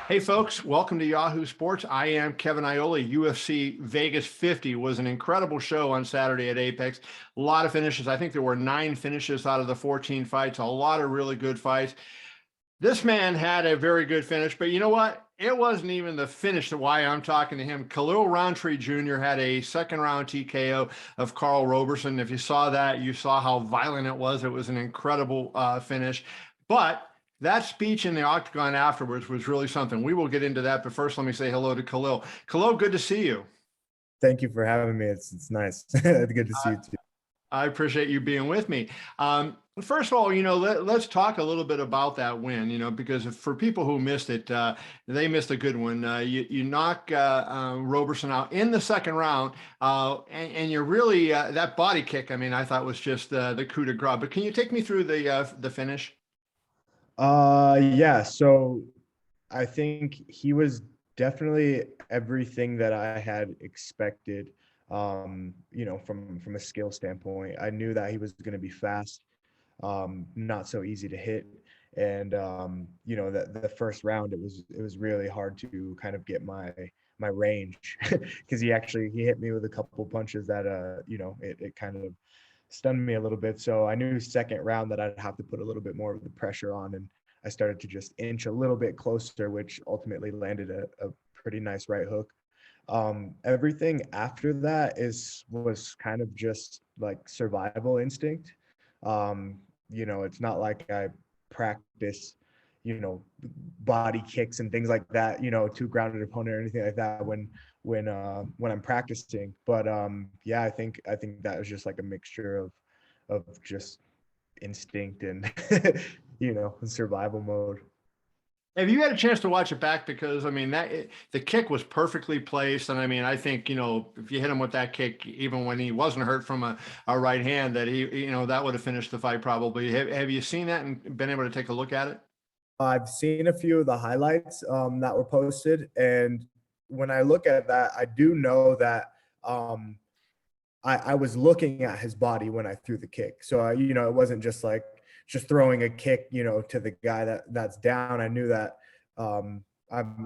Hey folks, welcome to Yahoo Sports. I am Kevin Ioli. UFC Vegas 50 was an incredible show on Saturday at Apex. A lot of finishes. I think there were 9 finishes out of the 14 fights, a lot of really good fights. This man had a very good finish, but you know what? It wasn't even the finish that why I'm talking to him. Khalil Rountree Jr. had a second round TKO of Karl Roberson. If you saw that, you saw how violent it was. It was an incredible finish. But that speech in the octagon afterwards was really something. We will get into that, but first let me say hello to Khalil. Khalil, good to see you. Thank you for having me. It's nice. Good to see you too. I appreciate you being with me. First of all, let's talk a little bit about that win, because for people who missed it, they missed a good one. You knock Roberson out in the second round, and you're really that body kick. I mean, I thought was just the coup de grace. But can you take me through the finish? Yeah. So I think he was definitely everything that I had expected. From a skill standpoint, I knew that he was going to be fast, not so easy to hit, and that the first round it was really hard to kind of get my range because he hit me with a couple punches that it kind of stunned me a little bit. So I knew second round that I'd have to put a little bit more of the pressure on, and I started to just inch a little bit closer, which ultimately landed a pretty nice right hook. Everything after that was kind of just like survival instinct. It's not like I practice, you know, body kicks and things like that, to grounded opponent or anything like that when I'm practicing. But yeah, I think that was just like a mixture of just instinct and survival mode. Have you had a chance to watch it back? Because I mean the kick was perfectly placed, and I mean I think if you hit him with that kick, even when he wasn't hurt from a right hand, that he that would have finished the fight probably. Have you seen that and been able to take a look at it? I've seen a few of the highlights that were posted, and when I look at that, I do know that um, I was looking at his body when I threw the kick. So it wasn't just like just throwing a kick, to the guy that's down. I knew that I'm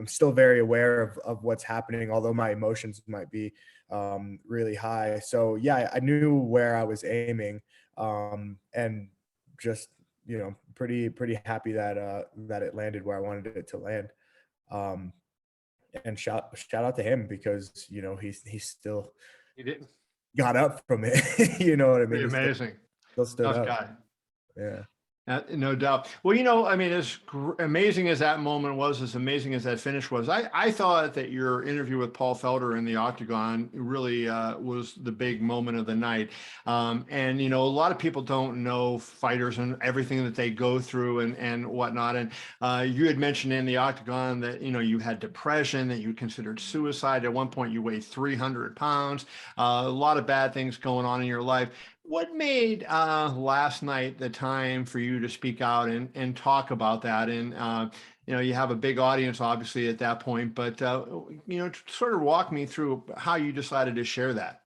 still very aware of what's happening, although my emotions might be really high. So yeah, I knew where I was aiming, and just pretty happy that it landed where I wanted it to land. Um, and shout out to him because he's still He didn't. got up from it. You know what I mean? Pretty He still, amazing. still stood Tough up. guy. Yeah. No doubt. Well, I mean, as amazing as that moment was, as amazing as that finish was, I thought that your interview with Paul Felder in the Octagon really was the big moment of the night. And, a lot of people don't know fighters and everything that they go through and whatnot. And you had mentioned in the Octagon that, you had depression, that you considered suicide. At one point, you weighed 300 pounds, a lot of bad things going on in your life. What made last night the time for you to speak out and talk about that? And you have a big audience, obviously, at that point. But sort of walk me through how you decided to share that.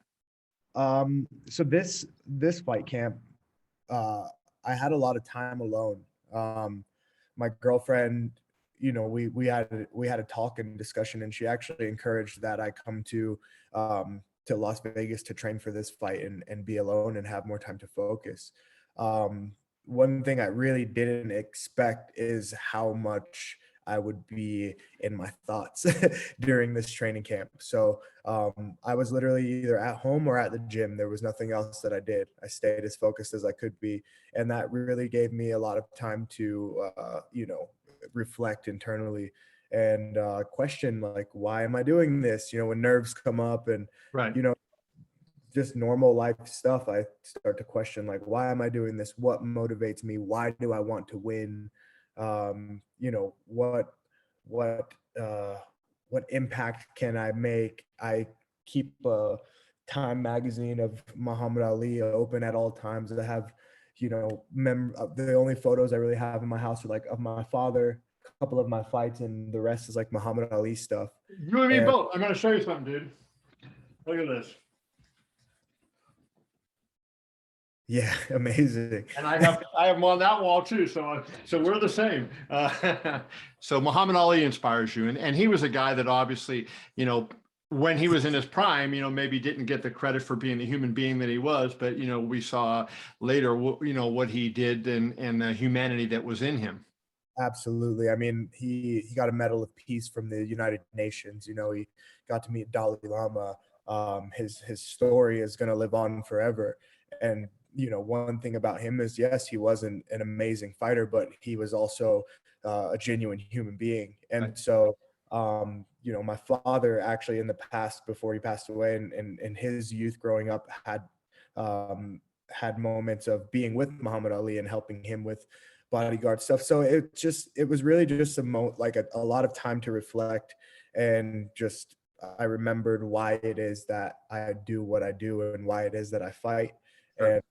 So this fight camp, uh, I had a lot of time alone. My girlfriend, we had a talk and discussion, and she actually encouraged that I come to Las Vegas to train for this fight and be alone and have more time to focus. One thing I really didn't expect is how much I would be in my thoughts during this training camp. So I was literally either at home or at the gym. There was nothing else that I did. I stayed as focused as I could be, and that really gave me a lot of time to reflect internally and question, like, why am I doing this? When nerves come up and Right. you know just normal life stuff, I start to question, like, why am I doing this? What motivates me? Why do I want to win? What uh what impact can I make? I keep a Time magazine of Muhammad Ali open at all times. I have the only photos I really have in my house are like of my father, a couple of my fights, and the rest is like Muhammad Ali stuff. You and me And both. I'm going to show you something, dude. Look at this. Yeah, amazing. And I have them on that wall too. So we're the same. So Muhammad Ali inspires you, and he was a guy that obviously, you know, when he was in his prime, you know, maybe didn't get the credit for being the human being that he was, but you know, we saw later, you know, what he did and the humanity that was in him. Absolutely. I mean, he got a Medal of Peace from the United Nations. You know, he got to meet Dalai Lama. His story is going to live on forever. And you know, one thing about him is, yes, he was an amazing fighter, but he was also a genuine human being. Right. And so, you know, my father actually in the past, before he passed away, and in his youth growing up, um, had moments of being with Muhammad Ali and helping him with bodyguard stuff. So it was really just like a lot of time to reflect, and just I remembered why it is that I do what I do and why it is that I fight. Sure. And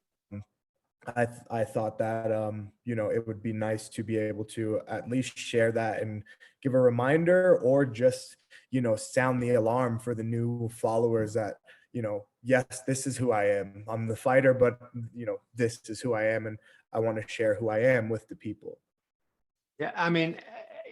I thought that you know, it would be nice to be able to at least share that and give a reminder, or just, you know, sound the alarm for the new followers that, you know, yes, this is who I am. I'm the fighter, but you know, this is who I am, and I want to share who I am with the people. Yeah, I mean,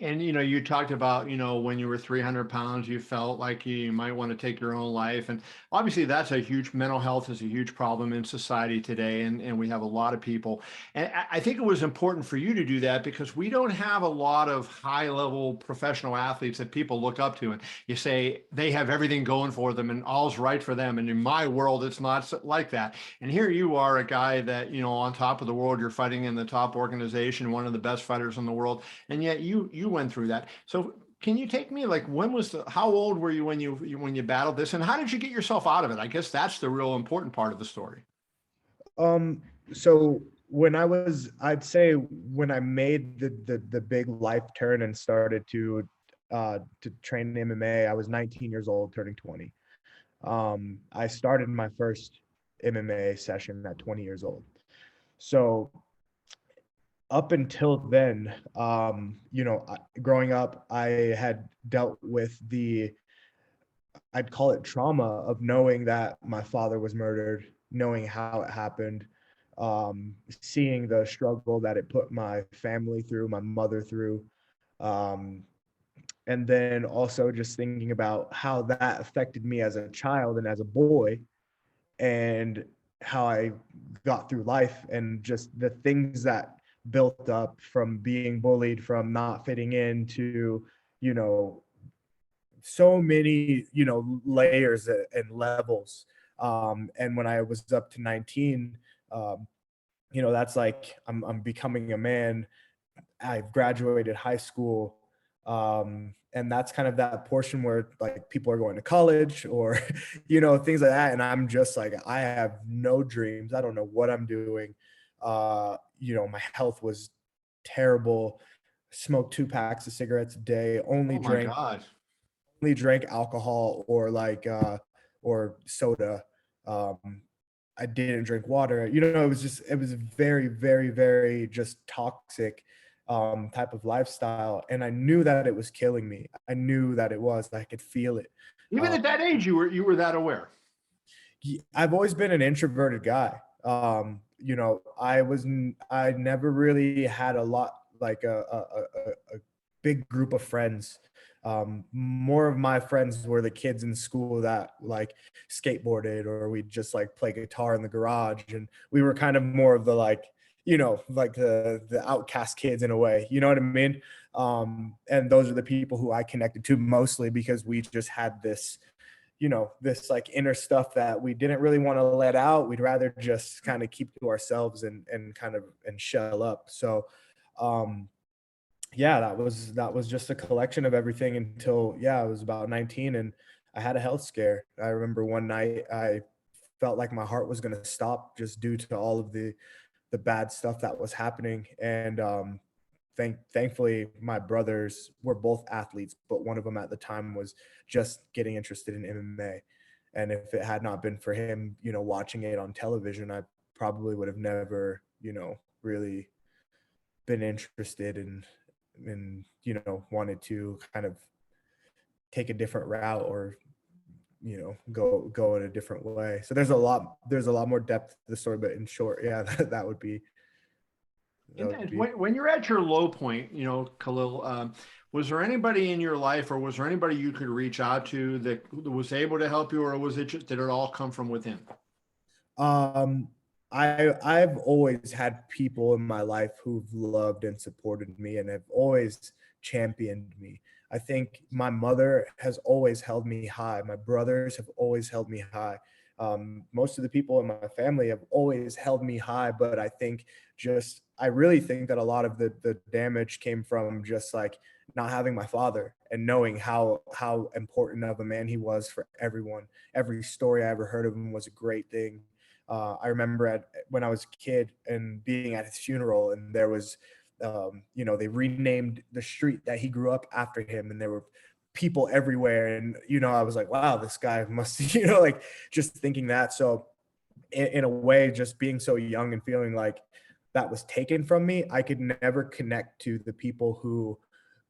and you know, you talked about, you know, when you were 300 pounds, you felt like you might want to take your own life. And obviously that's a huge, mental health is a huge problem in society today. And we have a lot of people. And I think it was important for you to do that because we don't have a lot of high level professional athletes that people look up to. And you say they have everything going for them and all's right for them. And in my world, it's not like that. And here you are, a guy that, you know, on top of the world, you're fighting in the top organization, one of the best fighters in the world, and yet you went through that. So can you take me, like, when was how old were you when when you battled this, and how did you get yourself out of it? I guess that's the real important part of the story. Um, so when I'd say when I made the big life turn and started to train in MMA, I was 19 years old, turning 20. I started my first MMA session at 20 years old. So up until then, you know, growing up, I had dealt with I'd call it trauma of knowing that my father was murdered, knowing how it happened, seeing the struggle that it put my family through, my mother through, um, and then also just thinking about how that affected me as a child and as a boy, and how I got through life, and just the things that built up from being bullied, from not fitting in, to, you know, so many, you know, layers and levels. And when I was up to 19, um, you know, that's like I'm becoming a man. I've graduated high school. And that's kind of that portion where like people are going to college, or you know, things like that, and I'm just like, I have no dreams, I don't know what I'm doing. You know, my health was terrible. Smoked 2 packs of cigarettes a day, Oh my God. only drank alcohol, or like or soda. Um, I didn't drink water. You know, it was very, very, very just toxic type of lifestyle, and I knew that it was killing me. I knew that it was. I could feel it. Even Uh, at that age, you were that aware. I've always been an introverted guy. You know, I never really had a lot, like a big group of friends. More of my friends were the kids in school that like skateboarded, or we'd just like play guitar in the garage, and we were kind of more of the like, you know, like the outcast kids in a way. You know what I mean? And those are the people who I connected to mostly, because we just had this, you know, this like inner stuff that we didn't really want to let out. We'd rather just kind of keep to ourselves and kind of and shell up. So um yeah, that was just a collection of everything until, yeah, I was about 19, and I had a health scare. I remember one night I felt like my heart was going to stop, just due to all of the bad stuff that was happening. And thankfully my brothers were both athletes, but one of them at the time was just getting interested in MMA. And if it had not been for him, you know, watching it on television, I probably would have never, you know, really been interested in, you know, wanted to kind of take a different route, or go in a different way. So there's a lot more depth to the story, but in short, yeah, that would be And when you're at your low point, Khalil, was there anybody in your life, or was there anybody you could reach out to that was able to help you, or was it just, did it all come from within? Um, I've always had people in my life who've loved and supported me and have always championed me. I think my mother has always held me high. My brothers have always held me high. Most of the people in my family have always held me high, but I really think that a lot of the damage came from just like not having my father and knowing how important of a man he was for everyone. Every story I ever heard of him was a great thing. I remember when I was a kid and being at his funeral, and there was, they renamed the street that he grew up after him, and there were people everywhere. And, I was like, wow, this guy must, like just thinking that. So in a way, just being so young and feeling like that was taken from me, I could never connect to the people who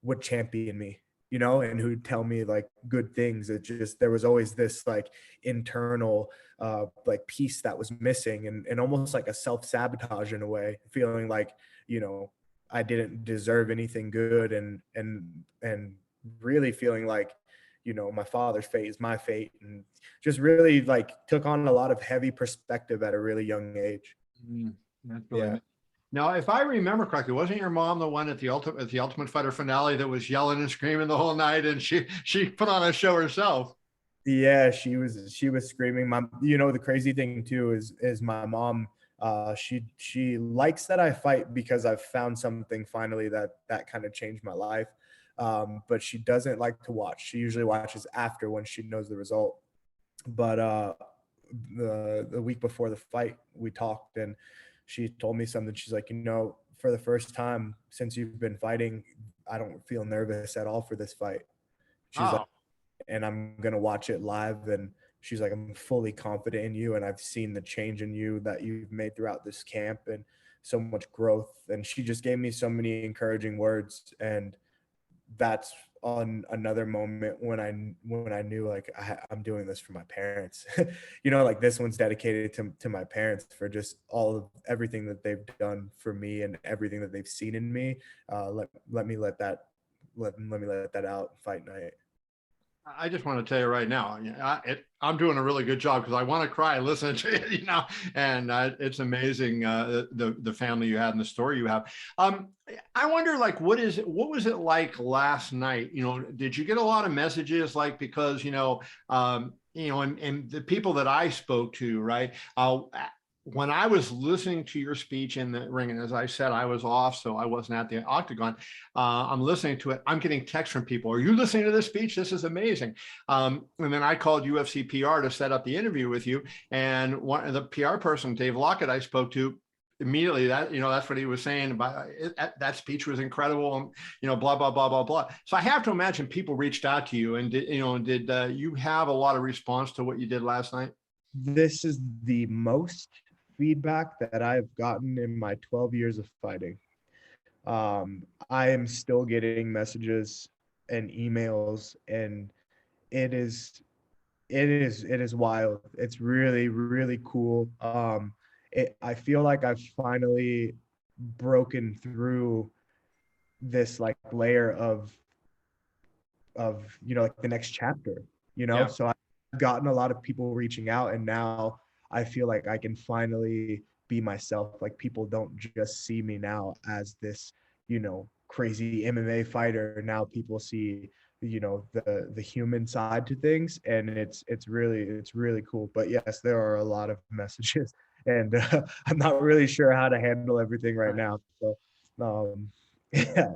would champion me, and who'd tell me like good things. It just, there was always this like internal like piece that was missing, and almost like a self-sabotage in a way, feeling like, I didn't deserve anything good, and really feeling like, my father's fate is my fate, and just really like took on a lot of heavy perspective at a really young age. Mm, that's Yeah. really. Now, if I remember correctly, wasn't your mom the one at the Ultimate Fighter finale that was yelling and screaming the whole night, and she put on a show herself? Yeah, she was screaming. The crazy thing too is my mom, she likes that I fight because I've found something finally that kind of changed my life. But she doesn't like to watch. She usually watches after when she knows the result. But the week before the fight, we talked, and she told me something. She's like, for the first time since you've been fighting, I don't feel nervous at all for this fight. She's like, Oh, and I'm going to watch it live. And she's like, I'm fully confident in you. And I've seen the change in you that you've made throughout this camp, and so much growth. And she just gave me so many encouraging words. And that's on another moment when I knew like I'm doing this for my parents. Like this one's dedicated to my parents for just all of everything that they've done for me and everything that they've seen in me. Let me let that out fight night. I just want to tell you right now, I'm doing a really good job because I want to cry listening to it, and it's amazing the family you had and the story you have. I wonder, like, what was it like last night? Did you get a lot of messages, like, because and the people that I spoke to, right? When I was listening to your speech in the ring, and as I said, I was off, so I wasn't at the octagon. I'm listening to it. I'm getting texts from people. Are you listening to this speech? This is amazing. And then I called UFC PR to set up the interview with you. And the PR person, Dave Lockett, I spoke to immediately, that's what he was saying about it, that speech was incredible, and blah blah blah blah blah. So I have to imagine people reached out to you, and did you have a lot of response to what you did last night? This is the most feedback that I've gotten in my 12 years of fighting. I am still getting messages and emails, and it is it is wild. It's really, really cool. I feel like I've finally broken through this like layer of like the next chapter, Yeah. so I've gotten a lot of people reaching out, and now I feel like I can finally be myself. Like people don't just see me now as this crazy MMA fighter. Now people see the human side to things, and it's really cool. But yes, there are a lot of messages, and I'm not really sure how to handle everything right now. So yeah.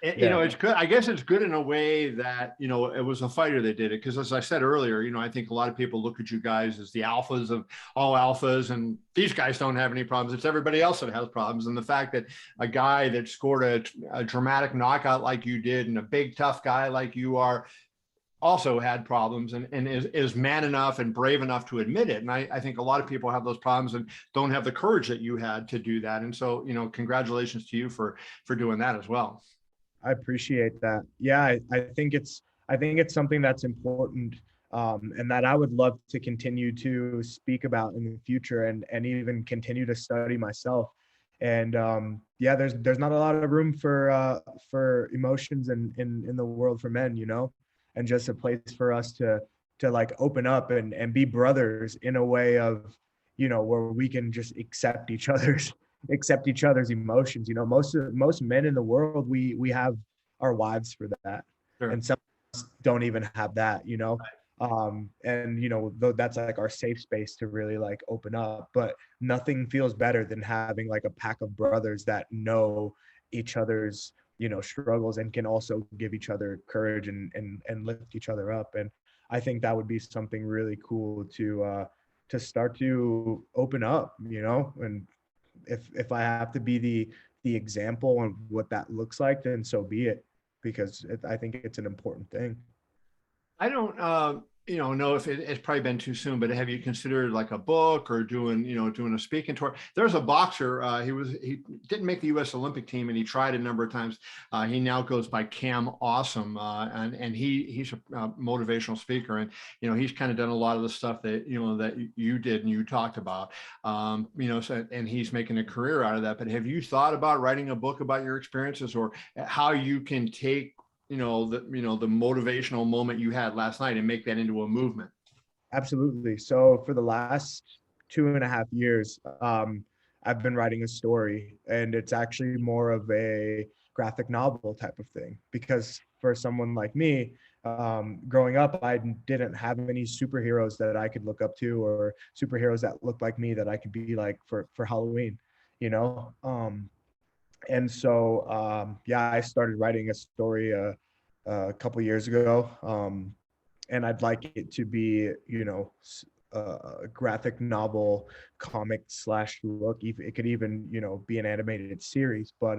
Yeah. It's good. I guess it's good in a way that, it was a fighter that did it. Because as I said earlier, I think a lot of people look at you guys as the alphas of all alphas, and these guys don't have any problems. It's everybody else that has problems. And the fact that a guy that scored a dramatic knockout like you did, and a big, tough guy like you are, also had problems, and is man enough and brave enough to admit it. And I think a lot of people have those problems and don't have the courage that you had to do that. And so, congratulations to you for doing that as well. I appreciate that. Yeah, I think it's something that's important. and that I would love to continue to speak about in the future, and even continue to study myself. And yeah, there's not a lot of room for emotions in the world for men, and just a place for us to like open up and be brothers in a way of, where we can just accept each other's emotions. Most men in the world, we have our wives for that, Sure. and some don't even have that. And though that's like our safe space to really like open up, but nothing feels better than having like a pack of brothers that know each other's struggles, and can also give each other courage and lift each other up. And I think that would be something really cool to start to open up, and if I have to be the example on what that looks like, then so be it, because I think it's an important thing. I don't, know if it's probably been too soon, but have you considered like a book or doing a speaking tour? There's a boxer. He didn't make the U.S. Olympic team, and he tried a number of times. He now goes by Cam Awesome, and he's a motivational speaker, and he's kind of done a lot of the stuff that that you did and you talked about. So, and he's making a career out of that. But have you thought about writing a book about your experiences, or how you can take the motivational moment you had last night and make that into a movement? Absolutely. So for the last 2.5 years, I've been writing a story, and it's actually more of a graphic novel type of thing, because for someone like me, growing up, I didn't have any superheroes that I could look up to, or superheroes that looked like me that I could be like for Halloween, you know? And so, yeah, I started writing a story a couple years ago. And I'd like it to be, a graphic novel, comic slash look. It could even, be an animated series, but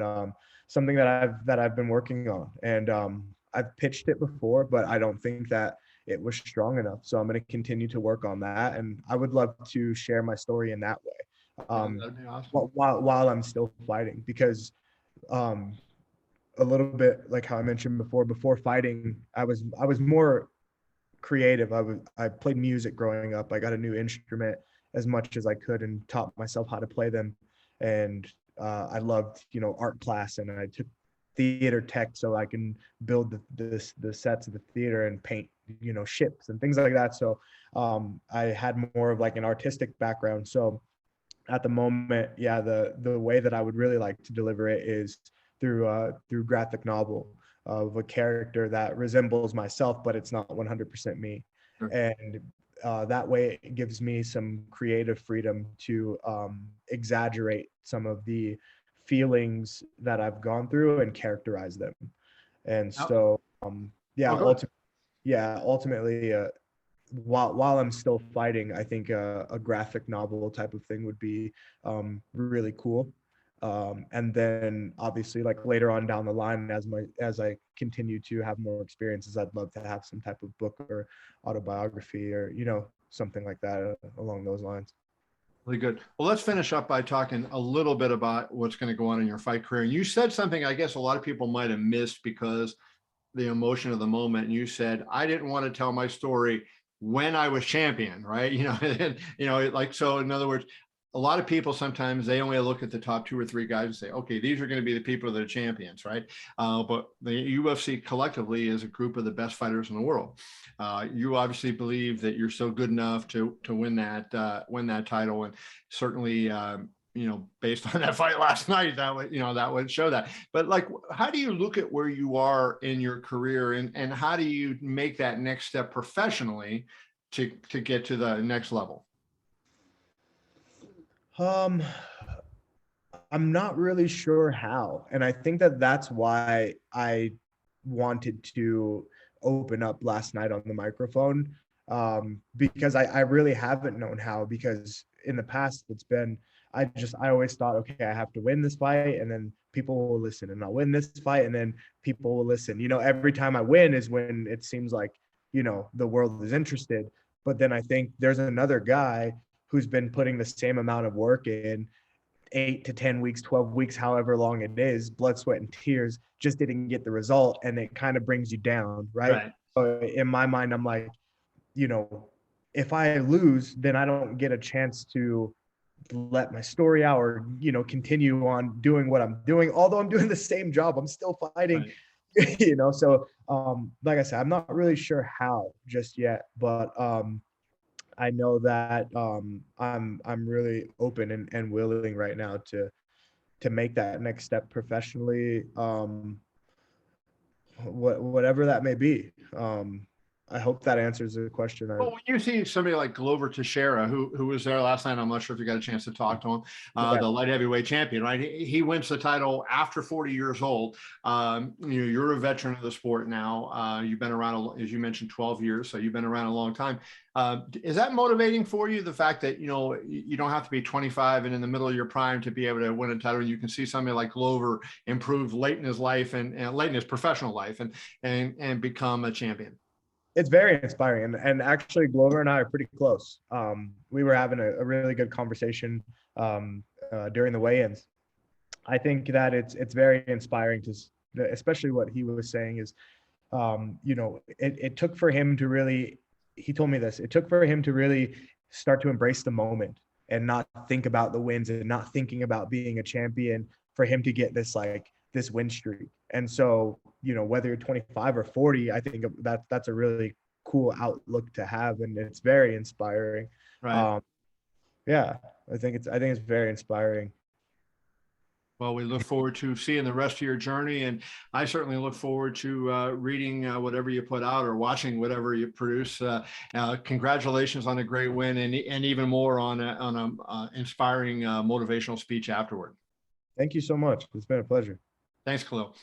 something that I've been working on. And I've pitched it before, but I don't think that it was strong enough. So I'm going to continue to work on that, and I would love to share my story in that way. That'd be awesome. While I'm still fighting, because um, a little bit like how I mentioned before fighting, I was more creative. I played music growing up. I got a new instrument as much as I could and taught myself how to play them. And I loved, art class, and I took theater tech so I can build the sets of the theater and paint, ships and things like that. So I had more of like an artistic background. So at the moment, yeah, the way that I would really like to deliver it is through graphic novel of a character that resembles myself, but it's not 100% me. Sure. And that way it gives me some creative freedom to exaggerate some of the feelings that I've gone through and characterize them. And so, yeah, ultimately, while I'm still fighting, I think a graphic novel type of thing would be really cool. And then obviously, like later on down the line, as I continue to have more experiences, I'd love to have some type of book or autobiography, or something like that along those lines. Really good. Well, let's finish up by talking a little bit about what's going to go on in your fight career. And you said something I guess a lot of people might have missed because the emotion of the moment. And you said, I didn't want to tell my story when I was champion, right? And, like, so in other words, a lot of people sometimes they only look at the top 2 or 3 guys and say, okay, these are going to be the people that are champions, right? But the UFC collectively is a group of the best fighters in the world. You obviously believe that you're so good enough to win that title, and certainly based on that fight last night, that would show that. But like, how do you look at where you are in your career, and how do you make that next step professionally to get to the next level? Um, I'm not really sure how. And I think that that's why I wanted to open up last night on the microphone, because I really haven't known how, because in the past it's been, I always thought, okay, I have to win this fight and then people will listen, and I'll win this fight and then people will listen. Every time I win is when it seems like, the world is interested. But then I think there's another guy who's been putting the same amount of work in, 8 to 10 weeks, 12 weeks, however long it is, blood, sweat, and tears, just didn't get the result. And it kind of brings you down, right? Right. So in my mind, I'm like, you know, if I lose, then I don't get a chance to let my story out or, you know, continue on doing what I'm doing. Although I'm doing the same job, I'm still fighting, Right. you know. So like I said, I'm not really sure how just yet, but I know that I'm really open and willing right now to make that next step professionally, whatever that may be. I hope that answers the question. Well, when you see somebody like Glover Teixeira, who was there last night, I'm not sure if you got a chance to talk to him, Yeah, the light heavyweight champion, right? He wins the title after 40 years old. You're a veteran of the sport now. You've been around, as you mentioned, 12 years, so you've been around a long time. Is that motivating for you? The fact that you don't have to be 25 and in the middle of your prime to be able to win a title, and you can see somebody like Glover improve late in his life and late in his professional life and become a champion. it's very inspiring. And actually, Glover and I are pretty close. We were having a really good conversation during the weigh-ins. I think that it's very inspiring to, especially what he was saying is, you know, it took for him to really, he told me this, it took for him to really start to embrace the moment and not think about the wins and not thinking about being a champion for him to get this, like, this win streak. And so, you know, whether you're 25 or 40, I think that's a really cool outlook to have. And it's very inspiring. Right. Um, yeah, I think it's very inspiring. Well, we look forward to seeing the rest of your journey, and I certainly look forward to reading whatever you put out or watching whatever you produce. Congratulations on a great win, and even more on a inspiring motivational speech afterward. Thank you so much. It's been a pleasure. Thanks, Khalil.